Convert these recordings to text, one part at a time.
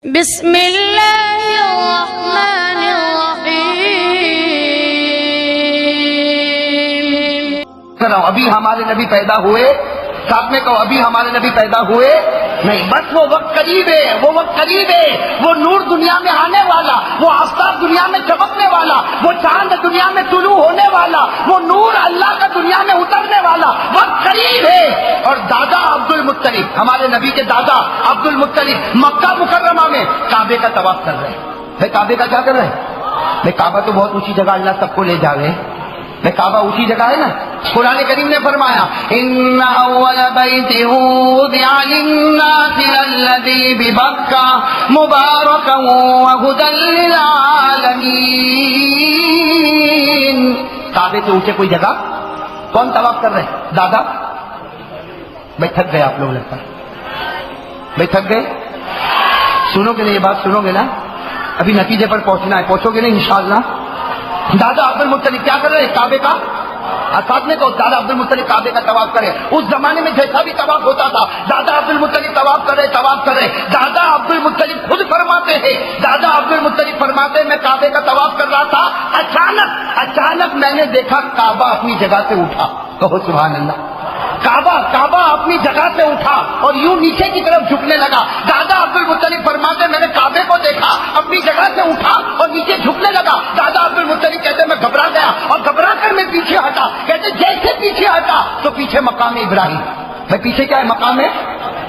بسم اللہ الرحمن الرحیم۔ ابھی ہمارے نبی پیدا ہوئے، ساتھ میں کہو ابھی ہمارے نبی پیدا ہوئے نہیں، بس وہ وقت قریب ہے، وہ وقت قریب ہے، وہ نور دنیا میں آنے والا، وہ آفتاب دنیا میں چمکنے والا، وہ چاند دنیا میں طلوع ہونے والا، وہ نور اللہ کا دنیا میں اترنے والا وقت قریب ہے۔ اور دادا عبد المطلب، ہمارے نبی کے دادا عبد المطلب مکہ مکرمہ میں کعبے کا طواف کر رہے ہیں۔ بھائی کعبے کا کیا کر رہے ہیں؟ بھائی کعبہ تو بہت اونچی جگہ، اللہ سب کو لے جاوے، میں کعبہ اونچی جگہ ہے نا۔ قرآن کریم نے فرمایا ان اول بیت وضع للناس الذی ببکہ مبارکا وہدی للعالمین۔ کعبے سے اونچے کوئی جگہ کون طواف کر رہے ہیں؟ دادا۔ بھائی تھک گئے آپ لوگ لگتا ہے، بھائی تھک گئے؟ سنو گے نا یہ بات، سنو گے نا؟ ابھی نتیجے پر پہنچنا ہے، پہنچو گے نا انشاءاللہ۔ دادا عبد المطلب کیا کر رہے ہیں؟ کعبے کا ساتھ میں تو دادا عبد المطلب کعبے کا طواف کرے۔ اس زمانے میں جیسا بھی طواف ہوتا تھا دادا عبد المطلب طواف کرے، طواف کرے۔ دادا عبد المطلب خود فرماتے ہیں، دادا عبد المطلب فرماتے ہیں میں کعبے کا طواف کر رہا تھا، اچانک میں نے دیکھا کعبہ اپنی جگہ سے اٹھا۔ کہو سبحان اللہ۔ کعبہ اپنی جگہ سے اٹھا اور یوں نیچے کی طرف جھکنے لگا۔ دادا عبد المطلب فرماتے میں نے کعبے کو دیکھا اپنی جگہ سے اٹھا اور نیچے جھکنے لگا۔ دادا عبد المطلب کہتے میں گھبرا گیا اور گھبرا کر میں پیچھے ہٹا۔ کہتے جیسے پیچھے ہٹا تو پیچھے مقام ابراہیم۔ میں پیچھے کیا ہے؟ مقام ہے۔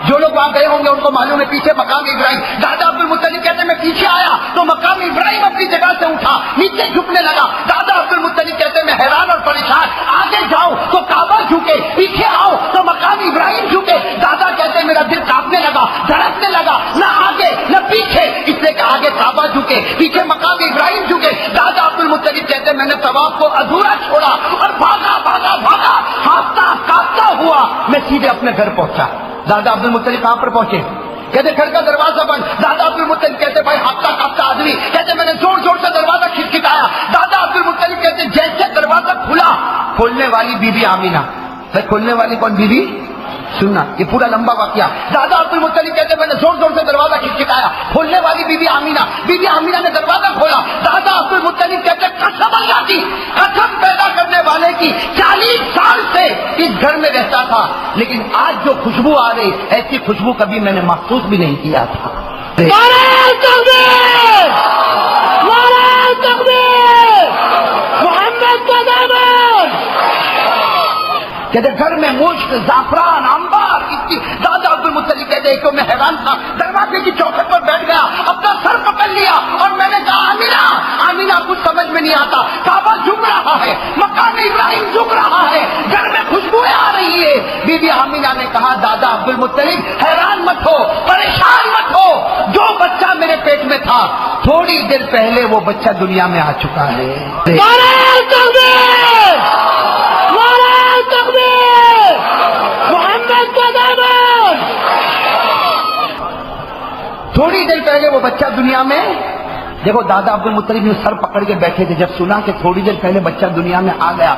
جو لوگ وہاں گئے ہوں گے ان کو معلوم ہے پیچھے مقام ابراہیم۔ دادا عبد المطلب کہتے میں پیچھے آیا تو مقام ابراہیم اپنی جگہ سے اٹھا، نیچے جھکنے لگا۔ دادا عبد المطلب کہتے میں حیران اور پریشان، آگے جاؤ تو کعبہ جھکے، پیچھے آؤ تو مقام ابراہیم جھکے۔ دادا کہتے میرا دل کانپنے لگا، دھڑکنے لگا، نہ آگے نہ پیچھے، اس لیے کہ آگے کعبہ جھکے، پیچھے مقام ابراہیم جھکے۔ دادا عبد المطلب کہتے میں نے طواف کو ادھورا چھوڑا اور بھاگا ہانپتا کانپتا ہوا میں سیدھے اپنے گھر پہنچا۔ دادا عبد المطلب کہاں پر پہنچے؟ کہتے گھر کا دروازہ بند۔ دادا عبد المطلب کہتے بھائی ہانپتا کانپتا آدمی، کہتے میں نے زور سے دروازہ کھٹکھٹایا۔ دادا عبد المطلب کہتے جیسے دروازہ کھلا، کھولنے والی بی بی آمینہ۔ کھولنے والی کون بی بی؟ سننا یہ پورا لمبا واقعہ۔ دادا عبد المطلب کہتے میں نے زور سے دروازہ کھٹکھٹایا، کھولنے والی بی بی آمینہ نے دروازہ کھولا۔ دادا عبد المطلب کہتے قسم اللہ کی، قسم پیدا کرنے والے کی، 40 سال سے اس گھر میں رہتا تھا لیکن آج جو خوشبو آ رہی ایسی خوشبو کبھی میں نے محسوس بھی نہیں کیا تھا۔ نعرہ تکبیر! نعرہ تکبیر! محمد کا دامن! کہتے گھر میں مشک، زعفران، عنبر اتنی۔ دادا عبد المطلب کہتے کہ میں حیران تھا، دروازے کی چوکھٹ پر بیٹھ گیا، اپنا سر پکڑ لیا اور میں نے کہا آمینہ کچھ سمجھ میں نہیں آتا، کعبہ جھک رہا ہے، مقام ابراہیم جھک رہا ہے، گھر میں خوشبوئیں آ رہی ہے۔ بی بی آمینہ نے کہا دادا عبد المطلب حیران مت ہو، پریشان مت ہو، جو بچہ میرے پیٹ میں تھا تھوڑی دیر پہلے وہ بچہ دنیا میں آ چکا ہے۔ نعرہ تکبیر! نعرہ تکبیر! محمد کا دامن! تھوڑی دیر پہلے وہ بچہ دنیا میں۔ دیکھو دادا عبد المطلب نے سر پکڑ کے بیٹھے تھے، جب سنا کہ تھوڑی دیر پہلے بچہ دنیا میں آ گیا،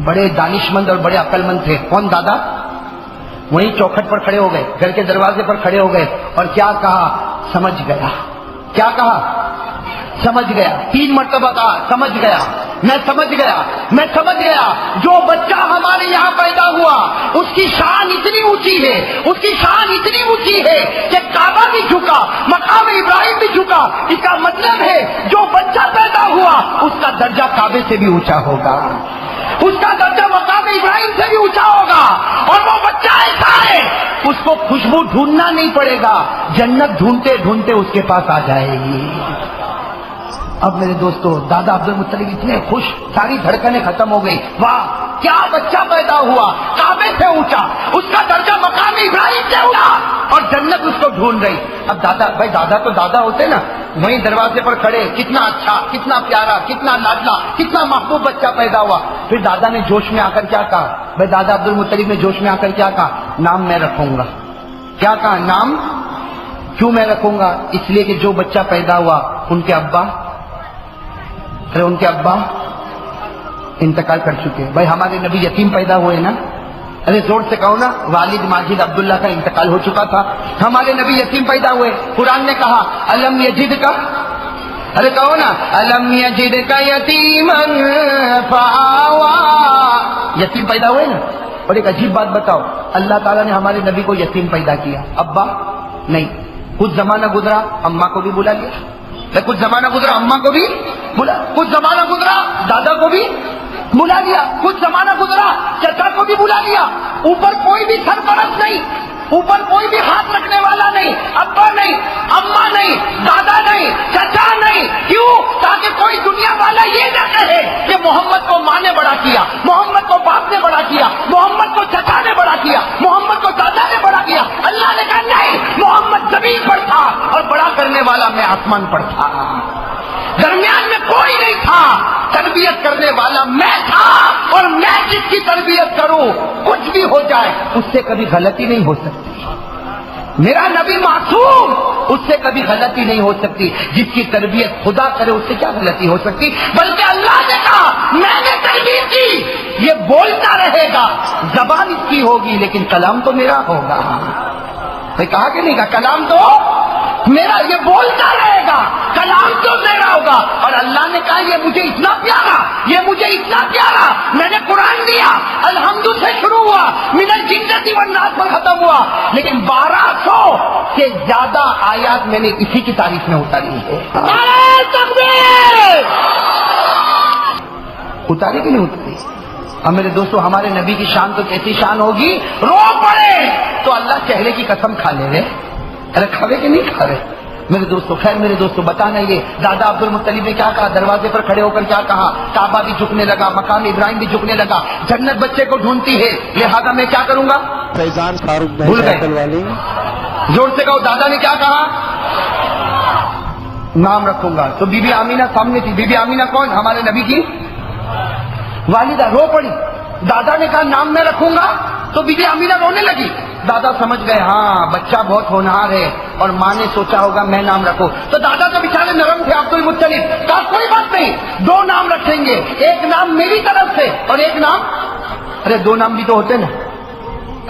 بڑے دانشمند اور بڑے عقل مند تھے۔ کون؟ دادا۔ وہیں چوکھٹ پر کھڑے ہو گئے، گھر کے دروازے پر کھڑے ہو گئے اور کیا کہا؟ سمجھ گیا۔ کیا کہا؟ سمجھ گیا۔ 3 مرتبہ کہا سمجھ گیا، میں سمجھ گیا۔ جو بچہ ہمارے یہاں پیدا ہوا اس کی شان اتنی اونچی ہے کہ کعبہ بھی جھکا، مقام ابراہیم بھی جھکا۔ اس کا مطلب ہے جو بچہ پیدا ہوا اس کا درجہ کعبے سے بھی اونچا ہوگا، اس کا درجہ مقام ابراہیم سے بھی اونچا ہوگا۔ اور وہ بچہ ایسا ہے اس کو خوشبو ڈھونڈنا نہیں پڑے گا، جنت ڈھونڈتے اس کے پاس آ جائے گی۔ اب میرے دوستو دادا عبد المطلب اتنے خوش، ساری دھڑکنیں ختم ہو گئی۔ واہ کیا بچہ پیدا ہوا، کعبے سے اونچا، اس کا درجہ مقام ابراہیم سے اونچا اور جنت اس کو ڈھونڈ رہی۔ اب دادا تو دادا ہوتے نا، وہیں دروازے پر کھڑے، کتنا اچھا، کتنا پیارا، کتنا لاڈلا، کتنا محبوب بچہ پیدا ہوا۔ پھر دادا نے جوش میں آ کر کیا کہا؟ دادا عبد المطلب نے جوش میں آ کر کیا کہا؟ نام میں رکھوں گا۔ کیا کہا؟ نام کیوں میں رکھوں گا؟ اس لیے کہ جو بچہ پیدا ہوا ان کے ابا انتقال کر چکے۔ بھائی ہمارے نبی یتیم پیدا ہوئے نا، ارے زور سے کہو نا. والد ماجد عبداللہ کا انتقال ہو چکا تھا. ہمارے نبی یتیم پیدا ہوئے. قرآن نے کہا الم یجد کا، ارے کہو نا الم یجد کا یتیمن فآوا. یتیم پیدا ہوئے نا. اور ایک عجیب بات بتاؤ، اللہ تعالیٰ نے ہمارے نبی کو یتیم پیدا کیا. ابا نہیں. کچھ زمانہ گزرا اماں کو بھی بلا لیا. کچھ زمانہ گزرا اماں کو بھی بلا، کچھ زمانہ گزرا دادا کو بھی بلا لیا، کچھ زمانہ گزرا چچا کو بھی بلا لیا. اوپر کوئی بھی سرپرست نہیں، اوپر کوئی بھی ہاتھ رکھنے والا نہیں. ابا نہیں، اماں نہیں، دادا نہیں، چچا نہیں. کیوں؟ تاکہ کوئی دنیا والا یہ نہ کہے کہ محمد کو ماں نے بڑا کیا، محمد کو باپ نے بڑا کیا، محمد کو چچا نے بڑا کیا، محمد کو دادا نے بڑا کیا. اللہ نے کہا نہیں، محمد زمین پر تھا اور بڑا کرنے والا میں آسمان پر تھا. درمیان میں کوئی نہیں تھا. تربیت کرنے والا میں تھا، اور میں جس کی تربیت کروں کچھ بھی ہو جائے اس سے کبھی غلطی نہیں ہو سکتی. میرا نبی معصوم، اس سے کبھی غلطی نہیں ہو سکتی. جس کی تربیت خدا کرے اس سے کیا غلطی ہو سکتی؟ بلکہ اللہ نے کہا میں نے تربیت کی. یہ بولتا رہے گا، زبان اس کی ہوگی لیکن کلام تو میرا ہوگا. میں کہا کہ نہیں کہا کلام تو میرا، یہ بولتا رہے گا، کلام تو میرا ہوگا. اور اللہ نے کہا یہ مجھے اتنا پیارا، یہ مجھے اتنا پیارا، میں نے قرآن دیا. الحمد سے شروع ہوا، من الجنۃ والناس پر ختم ہوا، لیکن 1200 سے زیادہ آیات میں نے اسی کی تعریف میں اتاری ہے. نعرہ تکبیر! اتاری کہ نہیں اتاری؟ اب میرے دوستو ہمارے نبی کی شان تو کیسی شان ہوگی، رو پڑے تو اللہ چہرے کی قسم کھا لے رہے. ارے کھاوے کہ نہیں کھا رہے میرے دوستو؟ خیر میرے دوستو بتانا یہ دادا عبد المطلب نے کیا کہا، دروازے پر کھڑے ہو کر کیا کہا، کعبہ بھی جھکنے لگا، مقام ابراہیم بھی جھکنے لگا. جنت بچے کو ڈھونڈتی ہے، لہذا میں کیا کروں گا؟ فیضان فاروق بھول بھائی گئے. سائیکل والی. زور سے کہو دادا نے کیا کہا؟ نام رکھوں گا. تو بی بی آمینہ سامنے تھی. بی بی آمینہ کون؟ ہمارے نبی کی والدہ. رو پڑی. دادا نے کہا نام میں رکھوں گا، تو بی بی آمینہ رونے لگی. دادا سمجھ گئے ہاں بچہ بہت ہونہار ہے، اور ماں نے سوچا ہوگا میں نام رکھوں. تو دادا تو بیچارے نرم تھے عبد المطلب. کہا کوئی بات نہیں، 2 نام رکھیں گے، ایک نام میری طرف سے اور ایک نام. ارے 2 نام بھی تو ہوتے نا.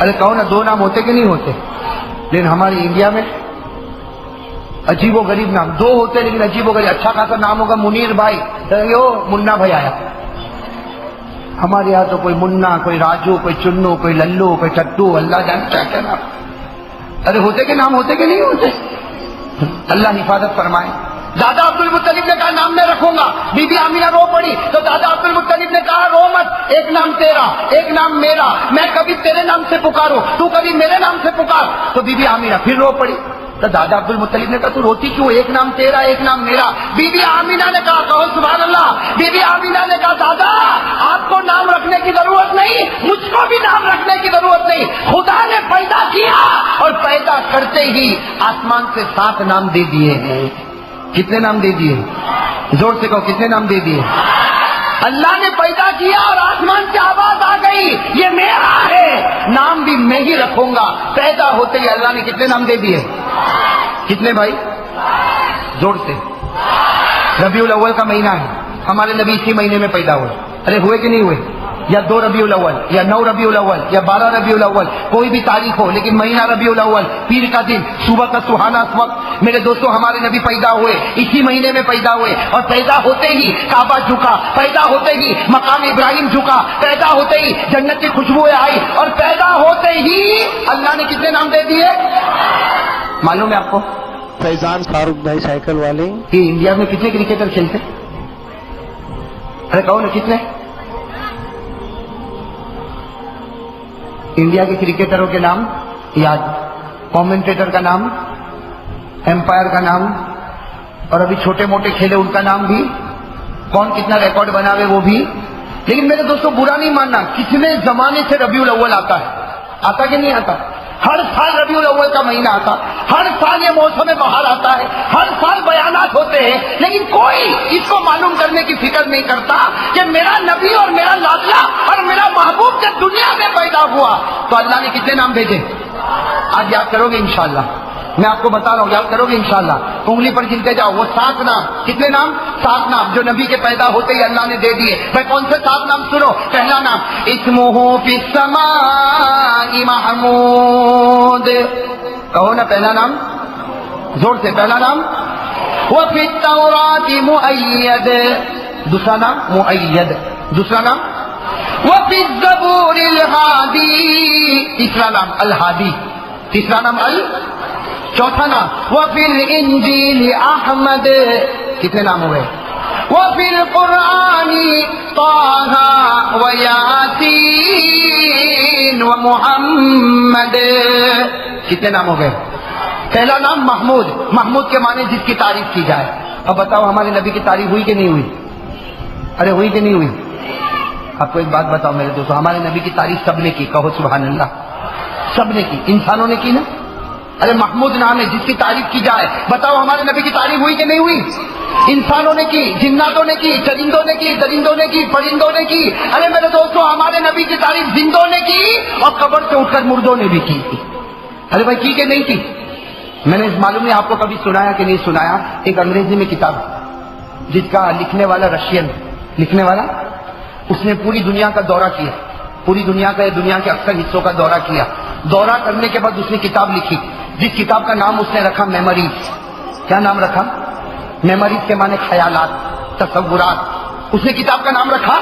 ارے کہو نا 2 نام ہوتے کہ نہیں ہوتے؟ لیکن ہمارے انڈیا میں عجیب و غریب نام 2 ہوتے، لیکن عجیب و غریب. اچھا خاصا نام ہوگا منیر بھائی، تو منا بھائی آیا. ہمارے یہاں تو کوئی منا، کوئی راجو، کوئی چنو، کوئی للو، کوئی چٹو، اللہ جانے کیا کیا نام. ارے ہوتے کہ نام ہوتے کہ نہیں ہوتے؟ اللہ حفاظت فرمائے. دادا عبد المطلب نے کہا نام میں رکھوں گا. بی بی آمینہ رو پڑی. تو دادا عبد المطلب نے کہا رو مت، ایک نام تیرا ایک نام میرا، میں کبھی تیرے نام سے پکاروں، تو کبھی میرے نام سے پکار. تو بی بی آمینہ پھر رو پڑی. تو دادا عبد المطلب نے کہا تو روتی کیوں؟ ایک نام تیرا ایک نام میرا. بی بی آمینہ نے کہا کہو سبحان اللہ. بی بی آمینہ نے کہا دادا آپ کو نام رکھنے کی ضرورت نہیں، مجھ کو بھی نام رکھنے کی ضرورت نہیں. خدا نے پیدا کیا اور پیدا کرتے ہی آسمان سے 7 نام دے دیے ہیں. کتنے نام دے دیے؟ زور سے کہو کتنے نام دے دیے؟ اللہ نے پیدا کیا اور آسمان سے آواز آ گئی یہ میرا ہے، نام بھی میں ہی رکھوں گا. پیدا ہوتے ہی اللہ نے کتنے نام دے دیے؟ کتنے بھائی؟ زور سے. ربیع الاول کا مہینہ ہے، ہمارے نبی اسی مہینے میں پیدا ہوئے. ارے ہوئے کہ نہیں ہوئے؟ یا 2 ربیع الاول یا 9 ربیع الاول یا 12 ربیع الاول، کوئی بھی تاریخ ہو، لیکن مہینہ ربیع الاول، پیر کا دن، صبح کا سہانا وقت. میرے دوستو ہمارے نبی پیدا ہوئے اسی مہینے میں پیدا ہوئے، اور پیدا ہوتے ہی کعبہ جھکا، پیدا ہوتے ہی مقام ابراہیم جھکا، پیدا ہوتے ہی جنت کی خوشبوئیں آئی، اور پیدا ہوتے ہی اللہ نے کتنے نام دے دیے معلوم ہے آپ کو؟ فیضان فاروق بھائی سائیکل والے. یہ انڈیا میں کتنے کرکٹر کھیلتے؟ ارے کہو نا کتنے؟ انڈیا کے کرکٹروں کے نام یاد، کامنٹیٹر کا نام، امپائر کا نام، اور ابھی چھوٹے موٹے کھیلے ان کا نام بھی، کون کتنا ریکارڈ بناوے وہ بھی. لیکن میرے دوستوں برا نہیں ماننا، کتنے زمانے سے ربیع الاول آتا ہے، آتا کہ نہیں آتا؟ ہر سال ربیع الاول کا مہینہ آتا، ہر سال یہ موسم بہار آتا ہے، ہر سال بیانات ہوتے ہیں، لیکن کوئی اس کو معلوم کرنے کی فکر نہیں کرتا کہ میرا نبی اور میرا لاڈلا اور میرا محبوب جب دنیا میں پیدا ہوا تو اللہ نے کتنے نام بھیجے؟ آج یاد کرو گے انشاءاللہ. میں آپ کو بتا رہا ہوں، یاد کرو گے انشاءاللہ. انگلی پر گنتے جاؤ وہ 7 نام. کتنے نام؟ 7 نام جو نبی کے پیدا ہوتے ہی اللہ نے دے دیے. بھائی کون سے 7 نام سنو. پہلا نام اسمہ فی السماء محمود. کہو نا پہلا نام زور سے. پہلا نام وفی التوراۃ مؤید. دوسرا نام مؤید. دوسرا نام وفی الزبور الہادی. تیسرا نام الہادی. تیسرا نام چوتھا نام وفی الانجیل احمد. کتنے نام ہوئے؟ وفی القرآن طٰہٰ و یاسین و محمد. کتنے نام ہو گئے؟ پہلا نام محمود. محمود کے معنی جس کی تعریف کی جائے. اب بتاؤ ہمارے نبی کی تعریف ہوئی کہ نہیں ہوئی؟ ارے ہوئی کہ نہیں ہوئی؟ آپ کو ایک بات بتاؤ میرے دوستو، ہمارے نبی کی تعریف سب نے کی. کہو سبحان اللہ. سب نے کی. انسانوں نے کی نا. ارے محمود نام ہے جس کی تعریف کی جائے. بتاؤ ہمارے نبی کی تعریف ہوئی کہ نہیں ہوئی؟ انسانوں نے کی، جناتوں نے کی، چرندوں نے کی، درندوں نے کی، پرندوں نے کی. ارے میرے دوستو ہمارے نبی کی تعریف زندوں نے کی اور قبر سے اٹھ کر مردوں نے بھی کی. ارے بھائی کی کہ نہیں کی؟ میں نے معلوم نہیں آپ کو کبھی سنایا کہ نہیں سنایا. ایک انگریزی میں کتاب جس کا لکھنے والا رشین لکھنے والا، اس نے پوری دنیا کا دورہ کیا. پوری دنیا کا، دنیا کے اکثر حصوں کا دورہ کیا. دورہ کرنے کے بعد اس نے کتاب لکھی جس کتاب کا نام اس نے رکھا میموریز. کیا نام رکھا؟ میموریز کے معنی خیالات، تصورات. اس نے کتاب کا نام رکھا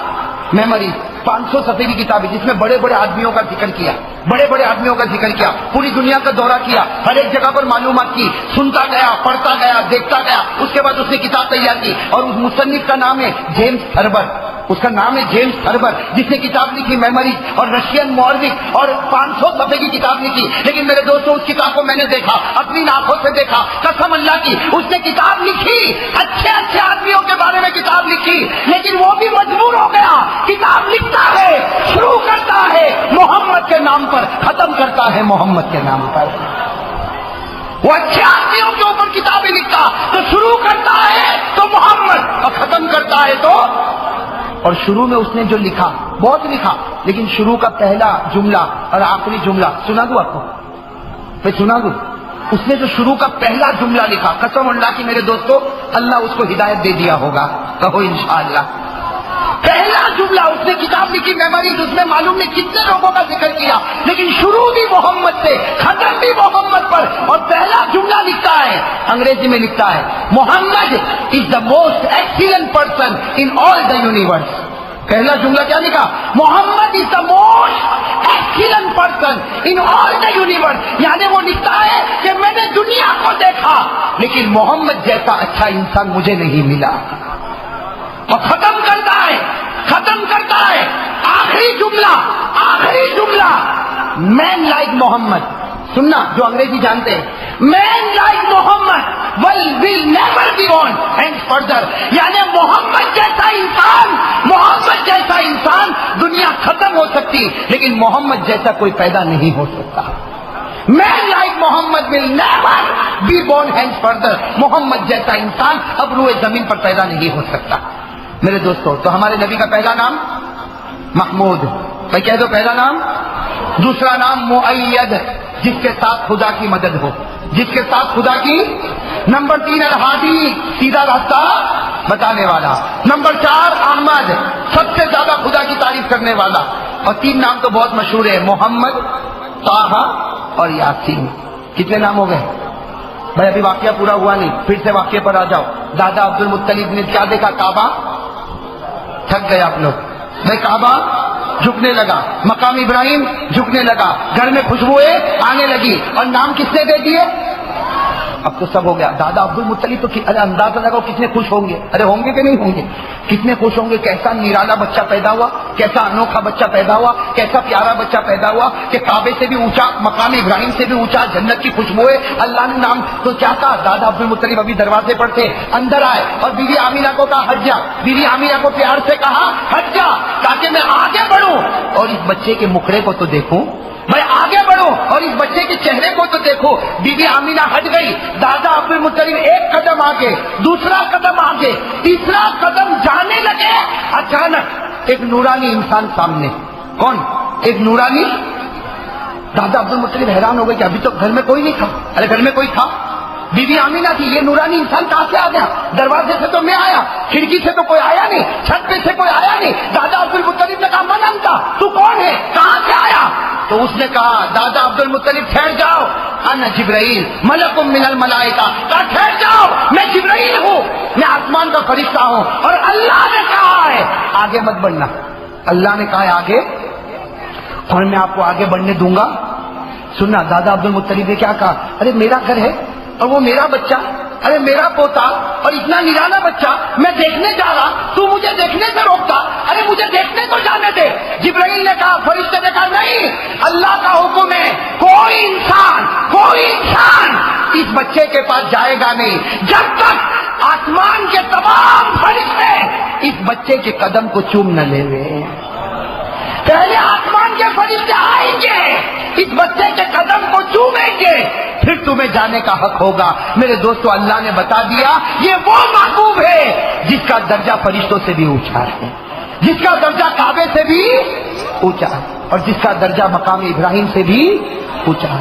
میموریز. 500 صفحے کی کتاب ہے جس میں بڑے بڑے آدمیوں کا ذکر کیا. بڑے بڑے آدمیوں کا ذکر کیا. پوری دنیا کا دورہ کیا. ہر ایک جگہ پر معلومات کی. سنتا گیا، پڑھتا گیا، دیکھتا گیا. اس کے بعد اس نے کتاب تیار کی اور اس مصنف کا نام ہے جیمز تھربر. اس کا نام ہے جیمز تھربر جس نے کتاب لکھی میموریز اور رشین مورخ اور 500 صفحے کی کتاب لکھی. لیکن میرے دوستوں اس کتاب کو میں نے دیکھا، اپنی آنکھوں سے دیکھا. قسم اللہ کی اس نے کتاب لکھی، اچھے اچھے آدمیوں کے بارے میں کتاب لکھی، لیکن وہ بھی مجبور ہو گیا. کتاب لکھتا ہے، شروع کرتا ہے محمد کے نام پر، ختم کرتا ہے محمد کے نام پر. وہ اچھے آدمیوں کے اوپر کتابیں لکھتا تو شروع کرتا ہے تو محمد اور ختم کرتا ہے تو. اور شروع میں اس نے جو لکھا بہت لکھا، لیکن شروع کا پہلا جملہ اور آخری جملہ سنا دوں آپ کو؟ میں سنا دوں. اس نے جو شروع کا پہلا جملہ لکھا، قسم اللہ کی میرے دوستو اللہ اس کو ہدایت دے دیا ہوگا. کہو انشاءاللہ. پہلا جملہ اس نے کتاب لکھی میموریز، اس میں معلوم نہیں کتنے لوگوں کا ذکر کیا، لیکن شروع بھی محمد سے، ختم بھی محمد پر. اور پہلا جملہ لکھتا ہے، انگریزی میں لکھتا ہے Muhammad is the most excellent person in all the universe. پہلا جملہ کیا لکھا؟ Muhammad is the most excellent person in all the universe. یعنی وہ لکھتا ہے کہ میں نے دنیا کو دیکھا لیکن محمد جیسا اچھا انسان مجھے نہیں ملا. اور ختم کرتا ہے آخری جملہ مین لائک محمد. سننا جو انگریزی جانتے ہیں، man like Muhammad will never be born and further. یعنی محمد جیسا انسان دنیا ختم ہو سکتی لیکن محمد جیسا کوئی پیدا نہیں ہو سکتا. Man like Muhammad will never be born and further. Muhammad جیسا انسان اب روئے زمین پر پیدا نہیں ہو سکتا. میرے دوستو تو ہمارے نبی کا پہلا نام محمود. میں کہہ دو پہلا نام. دوسرا نام مؤید جس کے ساتھ خدا کی مدد ہو، جس کے ساتھ خدا کی. نمبر 3 الہادی سیدھا راستہ بتانے والا. نمبر 4 احمد سب سے زیادہ خدا کی تعریف کرنے والا. اور 3 نام تو بہت مشہور ہے، محمد، طٰہٰ اور یاسین. کتنے نام ہو گئے بھائی؟ ابھی واقعہ پورا ہوا نہیں، پھر سے واقعے پر آ جاؤ. دادا عبد المطلب نے کیا دیکھا؟ کعبہ. تھک گئے آپ لوگ. میں کعبہ جھکنے لگا، مقام ابراہیم جھکنے لگا، گھر میں خوشبوئیں آنے لگی. اور نام کس نے دے دیے؟ اب تو سب ہو گیا. دادا عبد المطلب تو ارے اندازہ لگاؤ کتنے خوش ہوں گے. ارے ہوں گے کہ نہیں ہوں گے؟ کتنے خوش ہوں گے. کیسا نرالا بچہ پیدا ہوا، کیسا انوکھا بچہ پیدا ہوا، کیسا پیارا بچہ پیدا ہوا کہ کعبے سے بھی اونچا، مقام ابراہیم سے بھی اونچا، جنت کی خوشبوئیں. اللہ نے نام تو کیا کہا؟ دادا عبد المطلب ابھی دروازے پر تھے، اندر آئے اور بیوی آمینہ کو کہا ہٹ جا. بیوی آمینہ کو پیار سے کہا ہٹ جا تاکہ میں آگے بڑھوں اور اس بچے کے مکھڑے کو تو دیکھوں. میں آگے بڑھوں اور اس بچے کے چہرے کو تو دیکھو. بی بی آمینہ ہٹ گئی. دادا عبد المطلب ایک قدم آگے، دوسرا قدم آگے، تیسرا قدم جانے لگے. اچانک ایک نورانی انسان سامنے. کون؟ ایک نورانی. دادا عبد المطلب حیران ہو گئے کہ ابھی تو گھر میں کوئی نہیں تھا. ارے گھر میں کوئی تھا؟ بی بی آمینہ تھی. یہ نورانی انسان کہاں سے آ گیا؟ دروازے سے تو میں آیا, کھڑکی سے تو کوئی آیا نہیں, چھت پہ سے کوئی آیا نہیں. دادا عبد المطلب نے کہا من انت, تو کون ہے, کہاں سے آیا؟ تو اس نے کہا دادا عبد المطلب ٹھہر جاؤ, انا جبرائیل ملک من الملائکہ. کہا ٹھہر جاؤ, میں جبرائیل ہوں, میں آسمان کا فرشتہ ہوں, اور اللہ نے کہا ہے آگے مت بڑھنا. اللہ نے کہا ہے آگے, اور میں آپ کو آگے بڑھنے دوں گا. سننا, دادا عبد المطلب نے کیا کہا, ارے میرا گھر ہے اور وہ میرا بچہ, ارے میرا پوتا اور اتنا نرالا بچہ, میں دیکھنے جا رہا, تو مجھے دیکھنے سے روکتا, ارے مجھے دیکھنے تو جانے دے. جبرائیل نے کہا, فرشتے نے کہا نہیں, اللہ کا حکم ہے, کوئی انسان اس بچے کے پاس جائے گا نہیں جب تک آسمان کے تمام فرشتے اس بچے کے قدم کو چوم نہ لے لیں. پہلے آسمان کے فرشتے آئیں گے, اس بچے کے قدم کو چومیں گے, پھر تمہیں جانے کا حق ہوگا. میرے دوستو, اللہ نے بتا دیا یہ وہ محبوب ہے جس کا درجہ فرشتوں سے بھی اونچا ہے, جس کا درجہ کعبے سے بھی اونچا ہے, اور جس کا درجہ مقام ابراہیم سے بھی اونچا ہے.